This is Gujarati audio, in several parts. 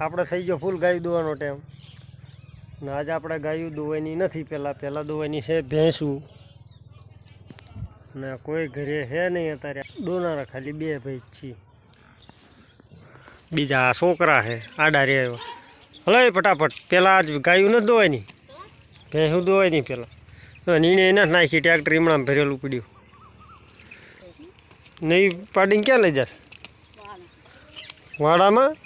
આપણે થઈ ગયો ફૂલ ગાયું દોવાનો ટાઈમ ને આજે આપણે ગાયું દોવાની નથી પહેલાં દોવાની છે ભેંસું ને કોઈ ઘરે છે નહીં અત્યારે દોનારા ખાલી 2 ભાઈ છીએ બીજા છોકરા છે આડા રે હલો ફટાફટ પહેલાં આજ ગાયું નથી દોવાની ભેંસું દોવાય નહીં પહેલાં નીણે એને નાખી ટ્રેક્ટર ઈમણામાં ભરેલું પડ્યું નહીં પાડીને ક્યાં લઈ જશે વાડામાં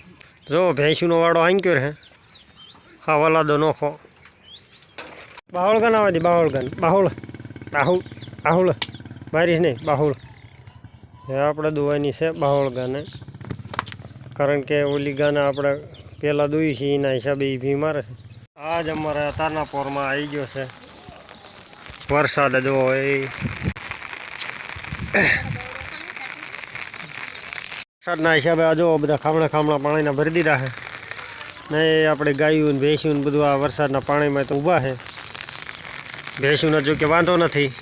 જો ભેંસુનો વાડો હાંક્યો હે હા વલાદો નોખો બાહોળ ગાન આવવા દે બાહોળ ગાન બાહોળ રાહુલ રાહુલ મારીશ નહીં બાહોળ એ આપણે દોવાની છે બાહોળ ગાને કારણ કે ઓલી ગાને આપણે પહેલાં દોઈ છે એના હિસાબે એ ભી મારે છે આજ અમારે તારનાપોરમાં આવી ગયો છે વરસાદ જો એ વરસાદના હિસાબે આ જો બધા ખામણા પાણીના ભરી દીધા છે ને આપણે ગાયું ને ભેંસું બધું આ વરસાદના પાણીમાં તો ઊભા છે ભેંસુનો જો કે વાંધો નથી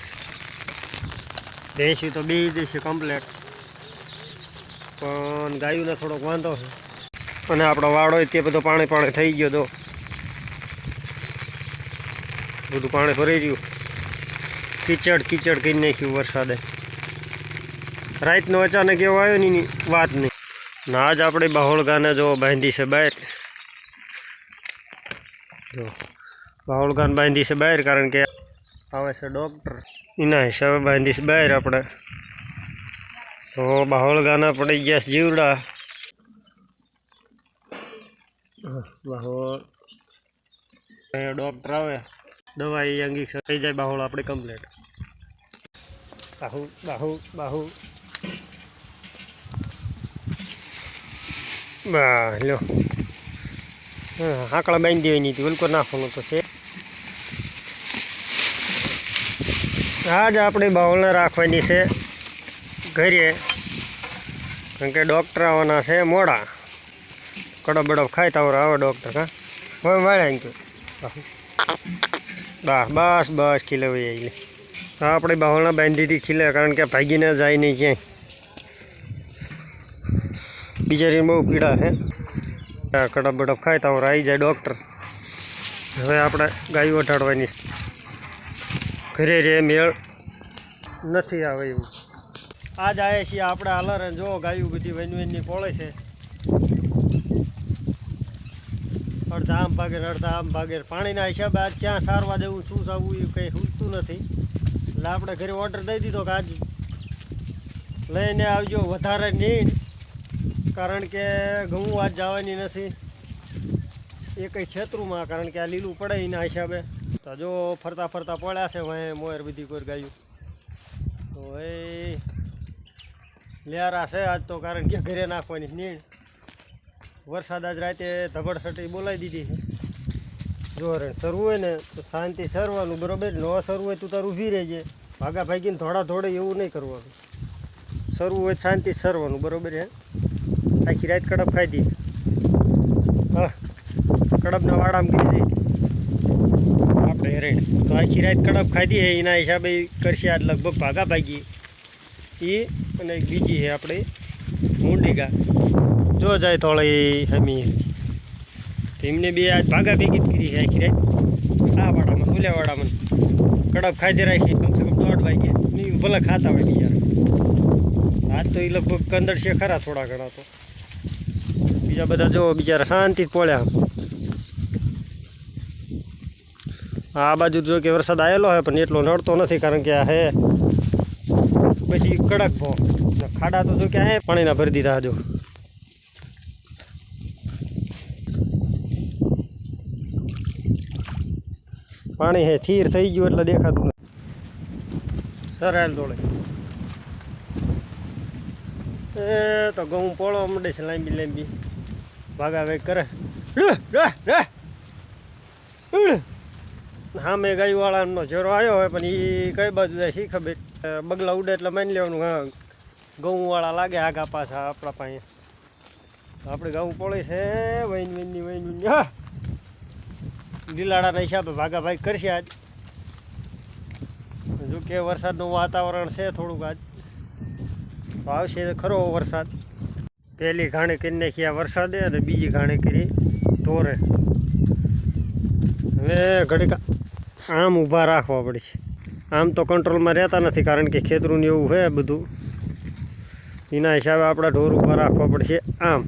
ભેંસું તો બી જશે કમ્પ્લેટ પણ ગાયુંને થોડોક વાંધો છે અને આપણો વાડો તે બધો પાણી થઈ ગયો તો બધું પાણી ભરાઈ રહ્યું કીચડ કરી નાખ્યું વરસાદે રાતનો અચાનક એવો આવ્યો ને એની વાત નહીં ને આજ આપણે બાહોળ ગાને જો બાંધી છે બહાર જો બાહોળ ગાન બાંધી છે બહાર કારણ કે આવે છે ડૉક્ટર એના હિસાબે બાંધી છે બહાર આપણે તો બાહોળ ગાના પડી ગયા જીવડા બાહોળ ડૉક્ટર આવે દવા એ ઇન્જેક્શન થઈ જાય બાહોળ આપણે કમ્પ્લીટ બાહુ બાહુ બાહુ બા લો આંકડા બાંધી દેવાની હતી ઉલકો નાખવાનું તો છે આજ આપણે બાહોળને રાખવાની છે ઘરે કારણ કે ડૉક્ટર આવવાના છે મોડા કડપ બડપ ખાય તો આવે ડૉક્ટર હા હવે વાળ્યા ને બસ બસ ખીલે ભાઈ એટલે આપણે બાહોળના બાંધી હતી ખીલે કારણ કે ભાગીને જાય નહીં ક્યાંય બિચારીને બહુ પીડા છે કડપ બડપ ખાય તો આવી જાય ડૉક્ટર હવે આપણે ગાયું અટાડવાની ઘરે રે મેળ નથી આવે એવું આજ આવ્યા છીએ આપણે હાલર જો ગાયું બધી વનની પોળે છે અડધા આમ ભાગે ને અડધા આમ ભાગે પાણીના હિસાબે આજ ક્યાં સારવા દેવું શું સાવવું એ કંઈ સૂચતું નથી એટલે આપણે ઘરે ઓર્ડર દઈ દીધો કે આજ લઈને આવજો વધારે નહીં કારણ કે ઘઉં આજ જવાની નથી એ કંઈ ક્ષેત્રમાં કારણ કે આ લીલું પડે એના હિસાબે તો જો ફરતા પડ્યા છે વાંહે મોર બધી કોઈ ગાયું તો એ લેરા છે આજ તો કારણ કે ઘરે નાખવાની નીણ વરસાદ આજ રાતે ધબડસટી બોલાવી દીધી છે જો રે સરવું હોય ને તો શાંતિ સરવાનું બરાબર ન સરવું હોય તું તાર ઊભી રહેજે ભાગા ભાગીને ધોળે એવું નહીં કરવાનું સરવું હોય શાંતિ સરવાનું બરાબર હે આખી રાત કડપ ખાઈ દીધી હા કડપના વાડામાં કરી દઈ આપણે હેરેણ તો આખી રાત કડપ ખાધી છે એના હિસાબે કરશે આજ લગભગ ભાગા ભાગી એ અને એક બીજી છે આપણે મૂંડી ગા જો જાય થોડે હમી એમને બે આજ ભાગા ભેગી જ કરી છે આખી રાત આ વાડામાં ઓલ્યા વાડામાં કડપ ખાઈ દે રાખી કમસે કમ 1:30 વાગે નહીં ભલે ખાતા હોય બીજા આજ તો એ લગભગ કંદડ છે ખરા થોડા ઘણા તો બીજા બધા જો બિચારા શાંતિ જ પોળ્યા આ બાજુ જો કે વરસાદ આવેલો હોય પણ એટલો નડતો નથી કારણ કે આ હે પછી કડક ભો ખાડા તો જો કે આ પાણીના ભરી દીધા જો પાણી હે થીર થઈ ગયું એટલે દેખાતું નથી સર હાલ દોડે એ તો ઘઉં પોળો મંડે છે લાંબી ભાગા વેગ કરે હા મેં ગાયવાળાનો ઝેરો આવ્યો હોય પણ એ કઈ બાજુ જાય શી ખબર બગલા ઉડે એટલે માની લેવાનું હા ઘઉંવાળા લાગે આગા પાછા આપણા પાસે આપણે ઘઉં પોળે છે વૈન હા લીલાડાના હિસાબે ભાગા ભાગ કરશે આજ જો કે વરસાદનું વાતાવરણ છે થોડુંક આજ આવશે ખરો વરસાદ પહેલી ઘાણી કરી નાખી આ વરસાદે અને બીજી ઘાણી કરી તોરે હવે ઘડીક આમ ઊભા રાખવા પડશે. આમ તો કંટ્રોલમાં રહેતા નથી, કારણ કે ખેતરું ને એવું છે બધું. એના હિસાબે આપણા ઢોર ઊભા રાખવા પડશે આમ.